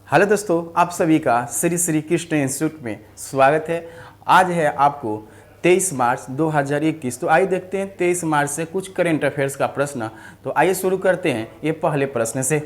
Hello दोस्तों, आप सभी का श्री श्री कृष्ण इंस्टीट्यूट में स्वागत है। आज है आपको 23 मार्च 2021। तो आइए देखते हैं 23 मार्च से कुछ करेंट अफेयर्स का प्रश्न। तो आइए शुरू करते हैं ये पहले प्रश्न से।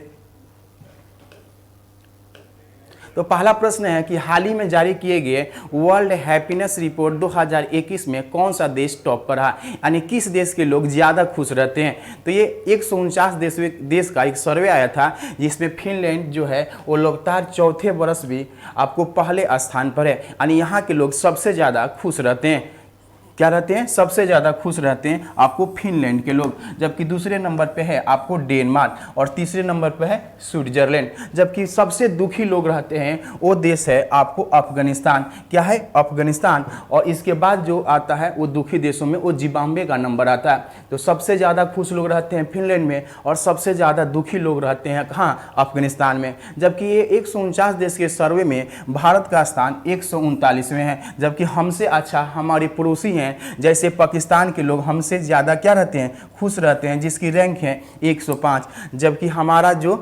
तो पहला प्रश्न है कि हाल ही में जारी किए गए वर्ल्ड हैप्पीनेस रिपोर्ट 2021 में कौन सा देश टॉप पर रहा, यानी किस देश के लोग ज़्यादा खुश रहते हैं। तो ये 149 देश का एक सर्वे आया था, जिसमें फिनलैंड जो है वो लगातार चौथे वर्ष भी आपको पहले स्थान पर है, यानी यहाँ के लोग सबसे ज़्यादा खुश रहते हैं। क्या रहते हैं? सबसे ज़्यादा खुश रहते हैं आपको फिनलैंड के लोग, जबकि दूसरे नंबर पे है आपको डेनमार्क और तीसरे नंबर पे है स्विट्जरलैंड। जबकि सबसे दुखी लोग रहते हैं वो देश है आपको अफगानिस्तान। क्या है? अफगानिस्तान। और इसके बाद जो आता है वो दुखी देशों में वो जिम्बाब्वे का नंबर आता है। तो सबसे ज़्यादा खुश लोग रहते हैं फिनलैंड में और सबसे ज़्यादा दुखी लोग रहते हैं कहाँ? अफगानिस्तान में। जबकि ये 149 देश के सर्वे में भारत का स्थान 139वें है, जबकि हमसे अच्छा हमारे पड़ोसी हैं जैसे पाकिस्तान के लोग हमसे ज़्यादा क्या रहते हैं? खुश रहते हैं, जिसकी रैंक है 105। जबकि हमारा जो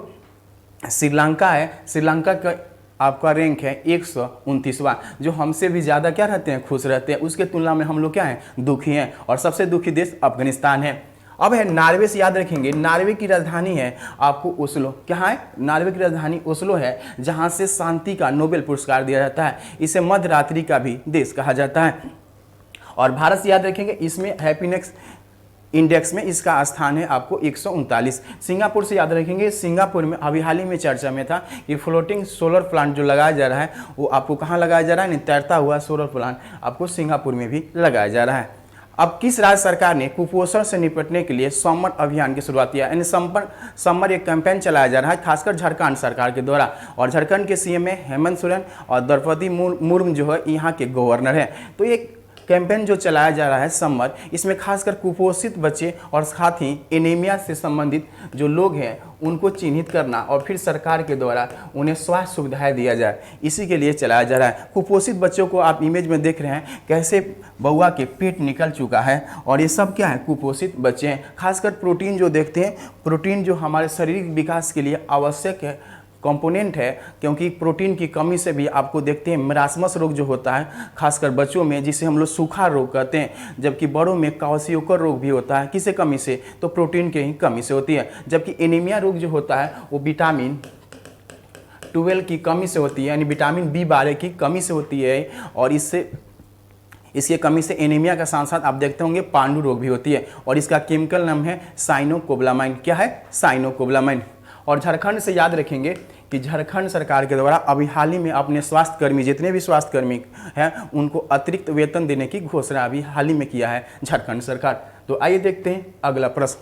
श्रीलंका है, श्रीलंका का आपका रैंक है 129वां, जो हमसे भी ज़्यादा क्या रहते हैं? खुश रहते हैं। उसके तुलना में हम लोग क्या हैं? दुखी हैं। और सबसे दुखी देश अफगानिस्तान है। अब है नार्वे से याद रखेंगे। नार्वे की राजधानी है आपको ओस्लो। क्या है? नार्वे की राजधानी ओस्लो है, जहाँ से शांति का नोबेल पुरस्कार दिया जाता है। इसे मध्यरात्रि का भी देश कहा जाता है। और भारत से याद रखेंगे, इसमें हैप्पीनेस इंडेक्स में इसका स्थान है आपको 139। सिंगापुर से याद रखेंगे, सिंगापुर में अभी हाल ही में चर्चा में था कि फ्लोटिंग सोलर प्लांट जो लगाया जा रहा है वो आपको कहाँ लगाया जा रहा है? तैरता हुआ सोलर प्लांट आपको सिंगापुर में भी लगाया जा रहा है। अब किस राज्य सरकार ने कुपोषण से निपटने के लिए समर अभियान की शुरुआत किया? यानी समर एक कैंपेन चलाया जा रहा है, खासकर झारखंड सरकार के द्वारा। और झारखंड के सीएम है हेमंत सोरेन और द्रौपदी मुर्मू जो है यहाँ के गवर्नर है। तो ये कैंपेन जो चलाया जा रहा है समर, इसमें खासकर कुपोषित बच्चे और साथ ही एनीमिया से संबंधित जो लोग हैं उनको चिन्हित करना और फिर सरकार के द्वारा उन्हें स्वास्थ्य सुविधाएं दिया जाए, इसी के लिए चलाया जा रहा है। कुपोषित बच्चों को आप इमेज में देख रहे हैं कैसे बउआ के पेट निकल चुका है, और ये सब क्या है? कुपोषित बच्चे हैं। खासकर प्रोटीन जो देखते हैं, प्रोटीन जो हमारे शारीरिक विकास के लिए आवश्यक है कंपोनेंट है, क्योंकि प्रोटीन की कमी से भी आपको देखते हैं मरासमस रोग जो होता है खासकर बच्चों में, जिसे हम लोग सूखा रोग कहते हैं। जबकि बड़ों में क्वाशियोकर रोग भी होता है। किसे कमी से? तो प्रोटीन के ही कमी से होती है। जबकि एनीमिया रोग जो होता है वो विटामिन 12 की कमी से होती है, यानी विटामिन B12 की कमी से होती है। और इसके कमी से एनीमिया का साथ साथ आप देखते होंगे पांडु रोग भी होती है, और इसका केमिकल नाम है साइनोकोबालामाइन। क्या है? साइनोकोबालामाइन। और झारखंड से याद रखेंगे कि झारखंड सरकार के द्वारा अभी हाल ही में अपने स्वास्थ्यकर्मी, जितने भी स्वास्थ्यकर्मी हैं, उनको अतिरिक्त वेतन देने की घोषणा अभी हाल ही में किया है झारखंड सरकार। तो आइए देखते हैं अगला प्रश्न।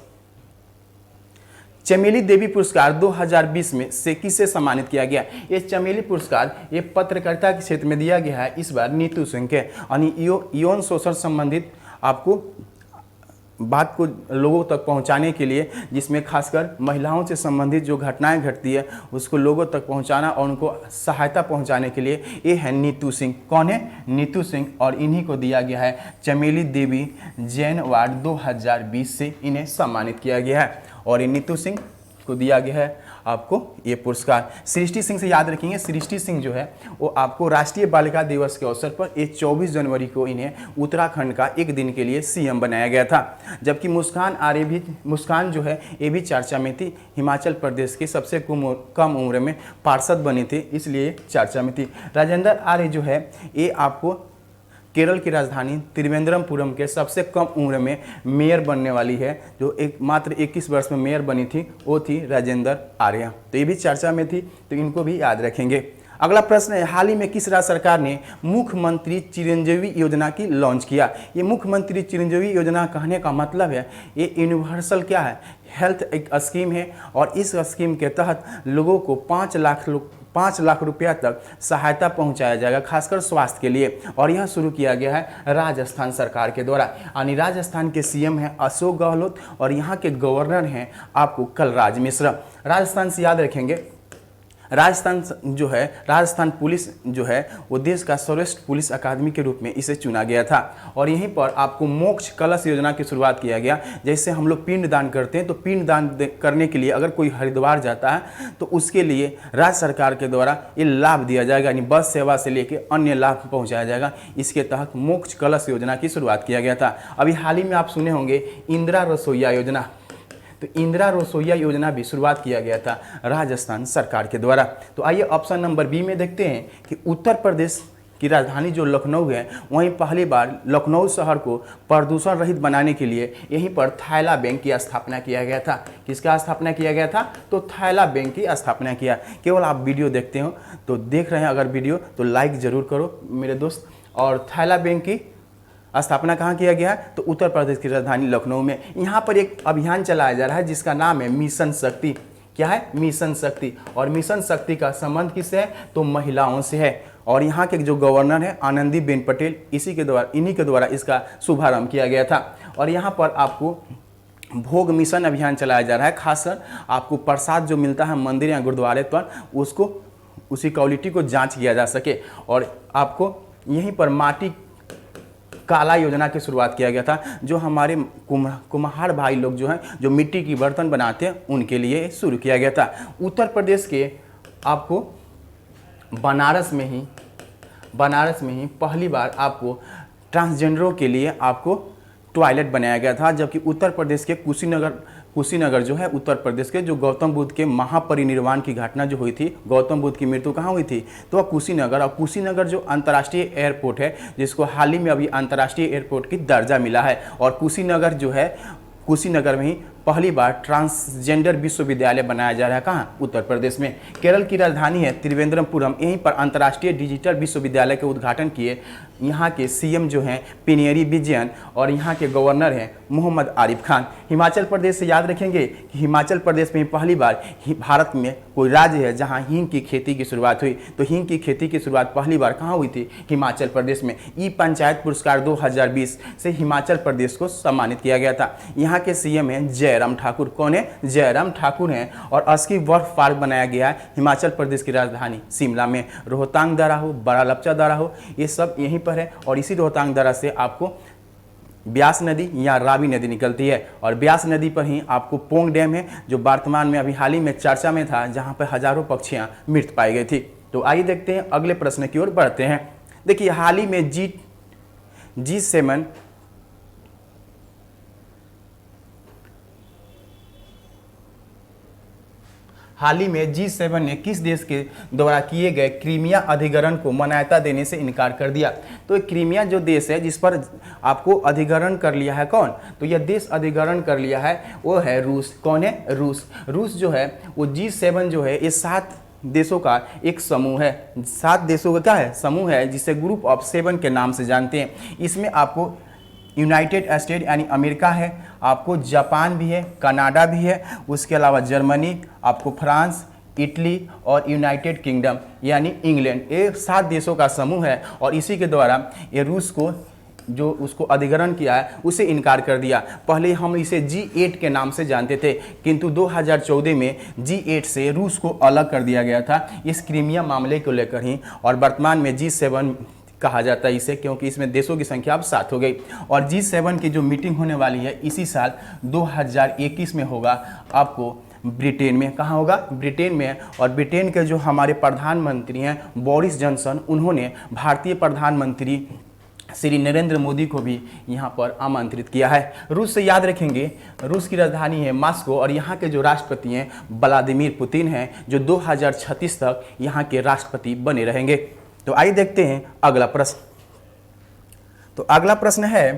चमेली देवी पुरस्कार 2020 में से किसे सम्मानित किया गया? ये चमेली पुरस्कार ये पत्रकारिता के क्षेत्र में दिया गया है, इस बार नीतू सिंह के, यानी यौन शोषण संबंधित आपको बात को लोगों तक पहुंचाने के लिए, जिसमें खासकर महिलाओं से संबंधित जो घटनाएं घटती है उसको लोगों तक पहुंचाना और उनको सहायता पहुंचाने के लिए ये है नीतू सिंह। कौन है? नीतू सिंह। और इन्हीं को दिया गया है चमेली देवी जैन अवार्ड 2020 से इन्हें सम्मानित किया गया है। और ये नीतू सिंह को दिया गया है आपको ये पुरस्कार। सृष्टि सिंह से याद रखेंगे, सृष्टि सिंह जो है वो आपको राष्ट्रीय बालिका दिवस के अवसर पर ये 24 जनवरी को इन्हें उत्तराखंड का एक दिन के लिए सीएम बनाया गया था। जबकि मुस्कान जो है ये भी चर्चा में थी, हिमाचल प्रदेश की सबसे कम उम्र में पार्षद बनी थी, इसलिए चर्चा में थी। राजेंद्र आर्य जो है ये आपको केरल की राजधानी त्रिवेंद्रमपुरम के सबसे कम उम्र में मेयर बनने वाली है, जो मात्र 21 वर्ष में मेयर बनी थी, वो थी राजेंद्र आर्य। तो ये भी चर्चा में थी, तो इनको भी याद रखेंगे। अगला प्रश्न है, हाल ही में किस राज्य सरकार ने मुख्यमंत्री चिरंजीवी योजना की लॉन्च किया? ये मुख्यमंत्री चिरंजीवी योजना कहने का मतलब है ये यूनिवर्सल क्या है? हेल्थ एक स्कीम है, और इस स्कीम के तहत लोगों को 5 लाख रुपया तक सहायता पहुंचाया जाएगा, खासकर स्वास्थ्य के लिए। और यह शुरू किया गया है राजस्थान सरकार के द्वारा, यानी राजस्थान के सीएम हैं अशोक गहलोत और यहाँ के गवर्नर हैं आपको कलराज मिश्र। राजस्थान से याद रखेंगे, राजस्थान जो है, राजस्थान पुलिस जो है वो देश का सर्वश्रेष्ठ पुलिस अकादमी के रूप में इसे चुना गया था। और यहीं पर आपको मोक्ष कलश योजना की शुरुआत किया गया। जैसे हम लोग पिंड दान करते हैं, तो पिंड दान करने के लिए अगर कोई हरिद्वार जाता है तो उसके लिए राज्य सरकार के द्वारा ये लाभ दिया जाएगा, यानी बस सेवा से लेकर अन्य लाभ पहुँचाया जाएगा। इसके तहत मोक्ष कलश योजना की शुरुआत किया गया था। अभी हाल ही में आप सुने होंगे इंदिरा रसोईया योजना, तो इंदिरा रसोईया योजना भी शुरुआत किया गया था राजस्थान सरकार के द्वारा। तो आइए ऑप्शन नंबर बी में देखते हैं कि उत्तर प्रदेश की राजधानी जो लखनऊ है, वहीं पहली बार लखनऊ शहर को प्रदूषण रहित बनाने के लिए यहीं पर थैला बैंक की स्थापना किया गया था। किसका स्थापना किया गया था? तो थैला बैंक की स्थापना किया। केवल आप वीडियो देखते हो तो देख रहे हैं अगर वीडियो तो लाइक ज़रूर करो मेरे दोस्त। और थैला बैंक की स्थापना कहाँ किया गया है? तो उत्तर प्रदेश की राजधानी लखनऊ में। यहाँ पर एक अभियान चलाया जा रहा है जिसका नाम है मिशन शक्ति। क्या है? मिशन शक्ति। और मिशन शक्ति का संबंध किससे है? तो महिलाओं से है। और यहाँ के जो गवर्नर है आनंदीबेन पटेल, इन्हीं के द्वारा इसका शुभारंभ किया गया था। और यहाँ पर आपको भोग मिशन अभियान चलाया जा रहा है। खासकर आपको प्रसाद जो मिलता है मंदिर या गुरुद्वारे पर, उसको उसी क्वालिटी को जाँच किया जा सके। और आपको यहीं पर माटी काला योजना की शुरुआत किया गया था, जो हमारे कुम्हार भाई लोग जो हैं, जो मिट्टी की बर्तन बनाते हैं, उनके लिए शुरू किया गया था। उत्तर प्रदेश के आपको बनारस में ही पहली बार आपको ट्रांसजेंडरों के लिए आपको टॉयलेट बनाया गया था। जबकि उत्तर प्रदेश के कुशीनगर जो है, उत्तर प्रदेश के जो गौतम बुद्ध के महापरिनिर्वाण की घटना जो हुई थी, गौतम बुद्ध की मृत्यु कहाँ हुई थी? तो वह कुशीनगर। और कुशीनगर जो अंतर्राष्ट्रीय एयरपोर्ट है, जिसको हाल ही में अभी अंतर्राष्ट्रीय एयरपोर्ट की दर्जा मिला है। और कुशीनगर जो है, कुशीनगर में ही पहली बार ट्रांसजेंडर विश्वविद्यालय बनाया जा रहा है। कहाँ? उत्तर प्रदेश में। केरल की राजधानी है त्रिवेंद्रपुरम, यहीं पर अंतर्राष्ट्रीय डिजिटल विश्वविद्यालय के उद्घाटन किए यहाँ के सीएम जो हैं पिनेरी विजयन, और यहाँ के गवर्नर हैं मोहम्मद आरिफ खान। हिमाचल प्रदेश से याद रखेंगे कि हिमाचल प्रदेश में पहली बार भारत में कोई राज्य है जहाँ हींग की खेती की शुरुआत हुई। तो हींग की खेती की शुरुआत पहली बार कहाँ हुई थी? हिमाचल प्रदेश में। ई पंचायत पुरस्कार 2020 से हिमाचल प्रदेश को सम्मानित किया गया था। यहाँ के सीएम हैं जयराम ठाकुर। कौन है? जयराम ठाकुर हैं। और अस्की बर्फ पार्क बनाया गया है हिमाचल प्रदेश की राजधानी शिमला में। रोहतांग दर्रा हो, बड़ा लपचा दर्रा हो, ये सब यहीं पर है। और इसी रोहतांग दर्रा से आपको ब्यास नदी या रावी नदी निकलती है। और ब्यास नदी पर ही आपको पोंग डैम है, जो वर्तमान में अभी हाल ही में चर्चा में था, जहां पर हजारों पक्षियां मृत पाई गई थी। तो आइए देखते हैं अगले प्रश्न की ओर बढ़ते हैं। देखिए, हाल ही में G7 ने किस देश के द्वारा किए गए क्रीमिया अधिग्रहण को मान्यता देने से इनकार कर दिया? तो क्रीमिया जो देश है जिस पर आपको अधिग्रहण कर लिया है, कौन? तो यह देश अधिग्रहण कर लिया है वो है रूस। कौन है? रूस। रूस जो है वो G7 जो है ये 7 देशों का एक समूह है। 7 देशों का क्या है? समूह है, जिसे ग्रुप ऑफ 7 के नाम से जानते हैं। इसमें आपको यूनाइटेड स्टेट यानी अमेरिका है, आपको जापान भी है, कनाडा भी है, उसके अलावा जर्मनी, आपको फ्रांस, इटली और यूनाइटेड किंगडम यानी इंग्लैंड, ये 7 देशों का समूह है। और इसी के द्वारा ये रूस को जो उसको अधिग्रहण किया है उसे इनकार कर दिया। पहले हम इसे G8 के नाम से जानते थे, किंतु 2014 में G8 से रूस को अलग कर दिया गया था इस क्रीमिया मामले को लेकर ही। और वर्तमान में G7 कहा जाता है इसे, क्योंकि इसमें देशों की संख्या अब 7 हो गई। और G7 की जो मीटिंग होने वाली है इसी साल 2021 में होगा, आपको ब्रिटेन में। कहाँ होगा? ब्रिटेन में। और ब्रिटेन के जो हमारे प्रधानमंत्री हैं बोरिस जॉनसन, उन्होंने भारतीय प्रधानमंत्री श्री नरेंद्र मोदी को भी यहाँ पर आमंत्रित किया है। रूस से याद रखेंगे, रूस की राजधानी है मॉस्को, और यहाँ के जो राष्ट्रपति हैं व्लादिमीर पुतिन हैं, जो 2036 तक यहाँ के राष्ट्रपति बने रहेंगे। तो आइए देखते हैं अगला प्रश्न। तो अगला प्रश्न है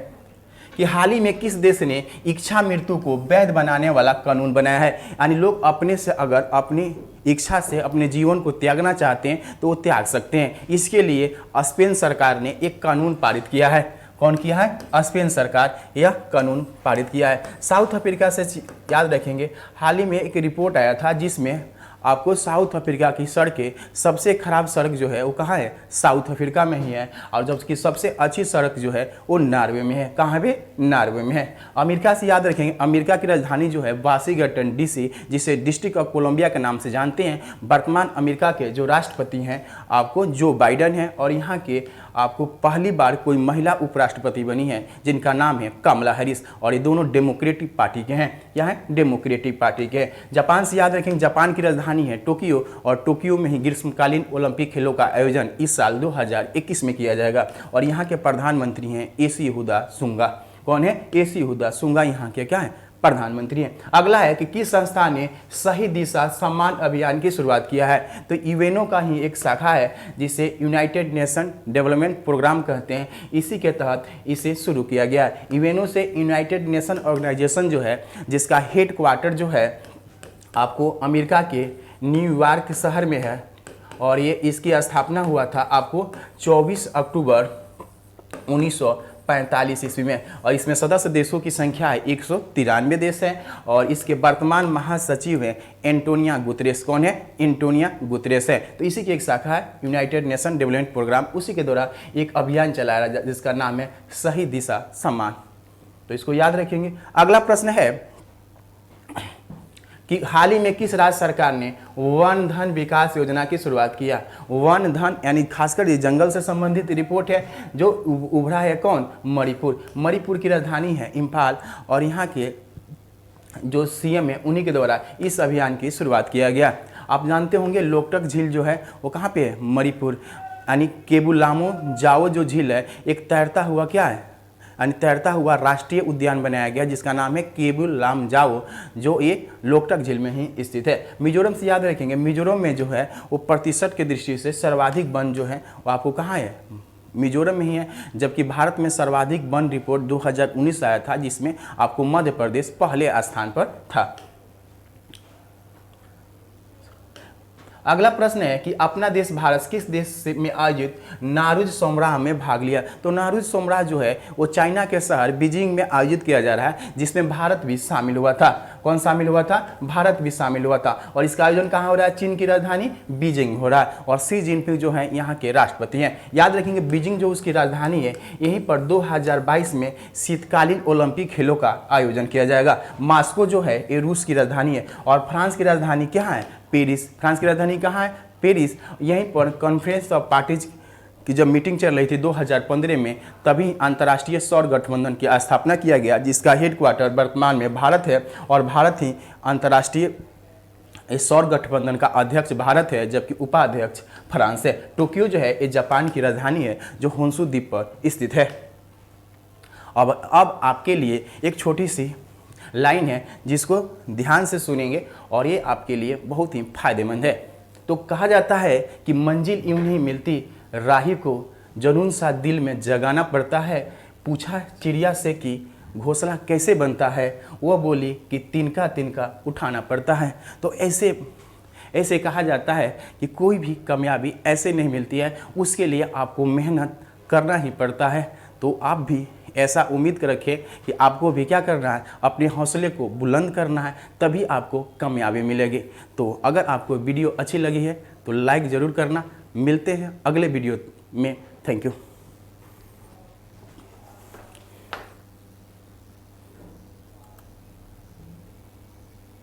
कि हाल ही में किस देश ने इच्छा मृत्यु को वैध बनाने वाला कानून बनाया है? यानी लोग अपने से अगर अपनी इच्छा से अपने जीवन को त्यागना चाहते हैं तो वो त्याग सकते हैं। इसके लिए स्पेन सरकार ने एक कानून पारित किया है। कौन किया है? स्पेन सरकार यह कानून पारित किया है। साउथ अफ्रीका से याद रखेंगे, हाल ही में एक रिपोर्ट आया था जिसमें आपको साउथ अफ्रीका की सड़कें, सबसे खराब सड़क जो है वो कहाँ है, साउथ अफ्रीका में ही है। और जबकि सबसे अच्छी सड़क जो है वो नॉर्वे में है। कहाँ पे, नॉर्वे में है। अमेरिका से याद रखेंगे, अमेरिका की राजधानी जो है वाशिंगटन डीसी, जिसे डिस्ट्रिक्ट ऑफ कोलंबिया के नाम से जानते हैं। वर्तमान अमेरिका के जो राष्ट्रपति हैं आपको जो बाइडन है, और यहाँ के आपको पहली बार कोई महिला उपराष्ट्रपति बनी है जिनका नाम है कमला हैरिस, और ये दोनों डेमोक्रेटिक पार्टी के हैं। यहाँ है डेमोक्रेटिक पार्टी के। जापान से याद रखेंगे, जापान की राजधानी है टोक्यो, और टोक्यो में ही ग्रीष्मकालीन ओलंपिक खेलों का आयोजन इस साल 2021 में किया जाएगा। और यहाँ के प्रधानमंत्री हैं योशिहिदे सुगा। कौन है, योशिहिदे सुगा यहाँ के क्या है, प्रधानमंत्री हैं। अगला है कि किस संस्था ने सही दिशा सम्मान अभियान की शुरुआत किया है। तो यूएनओ का ही एक शाखा है जिसे यूनाइटेड नेशन डेवलपमेंट प्रोग्राम कहते हैं, इसी के तहत इसे शुरू किया गया है। यूएनओ से यूनाइटेड नेशन ऑर्गेनाइजेशन जो है, जिसका हेड क्वार्टर जो है आपको अमेरिका के न्यूयॉर्क शहर में है, और ये इसकी स्थापना हुआ था आपको 24 अक्टूबर 1945 ईस्वी में। और इसमें सदस्य देशों की संख्या है 193 देश हैं, और इसके वर्तमान महासचिव हैं एंटोनियो गुतेरेस। कौन है, एंटोनियो गुतेरेस है। तो इसी की एक शाखा है यूनाइटेड नेशन डेवलपमेंट प्रोग्राम, उसी के द्वारा एक अभियान चलाया जिसका नाम है सही दिशा सम्मान। तो इसको याद रखेंगे। अगला प्रश्न है कि हाल ही में किस राज्य सरकार ने वन धन विकास योजना की शुरुआत किया। वन धन यानी खासकर ये जंगल से संबंधित रिपोर्ट है जो उभरा है। कौन, मणिपुर। मणिपुर की राजधानी है इम्फाल, और यहाँ के जो सीएम है उन्हीं के द्वारा इस अभियान की शुरुआत किया गया। आप जानते होंगे लोकटक झील जो है वो कहाँ पे है, मणिपुर। यानी केबुल लामो जाओ जो झील है, एक तैरता हुआ क्या है, यानी तैरता हुआ राष्ट्रीय उद्यान बनाया गया जिसका नाम है केबुल लामजाओ, जो ये लोकटक झील में ही स्थित है। मिजोरम से याद रखेंगे, मिजोरम में जो है वो प्रतिशत की दृष्टि से सर्वाधिक वन जो है वो आपको कहाँ है, मिजोरम में ही है। जबकि भारत में सर्वाधिक वन रिपोर्ट 2019 आया था, जिसमें आपको मध्य प्रदेश पहले स्थान पर था। अगला प्रश्न है कि अपना देश भारत किस देश में आयोजित नारुज सोमराह में भाग लिया। तो नारुज सोमराह जो है वो चाइना के शहर बीजिंग में आयोजित किया जा रहा है, जिसमें भारत भी शामिल हुआ था। कौन शामिल हुआ था, भारत भी शामिल हुआ था। और इसका आयोजन कहाँ हो रहा है, चीन की राजधानी बीजिंग हो रहा है, और शी जिनपिंग जो है यहाँ के राष्ट्रपति हैं। याद रखेंगे बीजिंग जो उसकी राजधानी है, यहीं पर 2022 में शीतकालीन ओलंपिक खेलों का आयोजन किया जाएगा। मास्को जो है ये रूस की राजधानी है, और फ्रांस की राजधानी क्या है, पेरिस। फ्रांस की राजधानी कहाँ है, पेरिस। यहीं पर कॉन्फ्रेंस ऑफ पार्टीज की जब मीटिंग चल रही थी 2015 में, तभी अंतर्राष्ट्रीय सौर गठबंधन की स्थापना किया गया, जिसका हेडक्वार्टर वर्तमान में भारत है, और भारत ही अंतर्राष्ट्रीय सौर गठबंधन का अध्यक्ष भारत है, जबकि उपाध्यक्ष फ्रांस है। टोक्यो जो है ये जापान की राजधानी है जो होन्शु द्वीप पर स्थित है। अब आपके लिए एक छोटी सी लाइन है जिसको ध्यान से सुनेंगे, और ये आपके लिए बहुत ही फायदेमंद है। तो कहा जाता है कि मंजिल यूं नहीं मिलती, राही को जुनून सा दिल में जगाना पड़ता है। पूछा चिड़िया से कि घोंसला कैसे बनता है, वह बोली कि तिनका तिनका उठाना पड़ता है। तो ऐसे कहा जाता है कि कोई भी कामयाबी ऐसे नहीं मिलती है, उसके लिए आपको मेहनत करना ही पड़ता है। तो आप भी ऐसा उम्मीद रखें कि आपको भी क्या करना है, अपने हौसले को बुलंद करना है, तभी आपको कामयाबी मिलेगी। तो अगर आपको वीडियो अच्छी लगी है तो लाइक ज़रूर करना। मिलते हैं अगले वीडियो में। Thank you.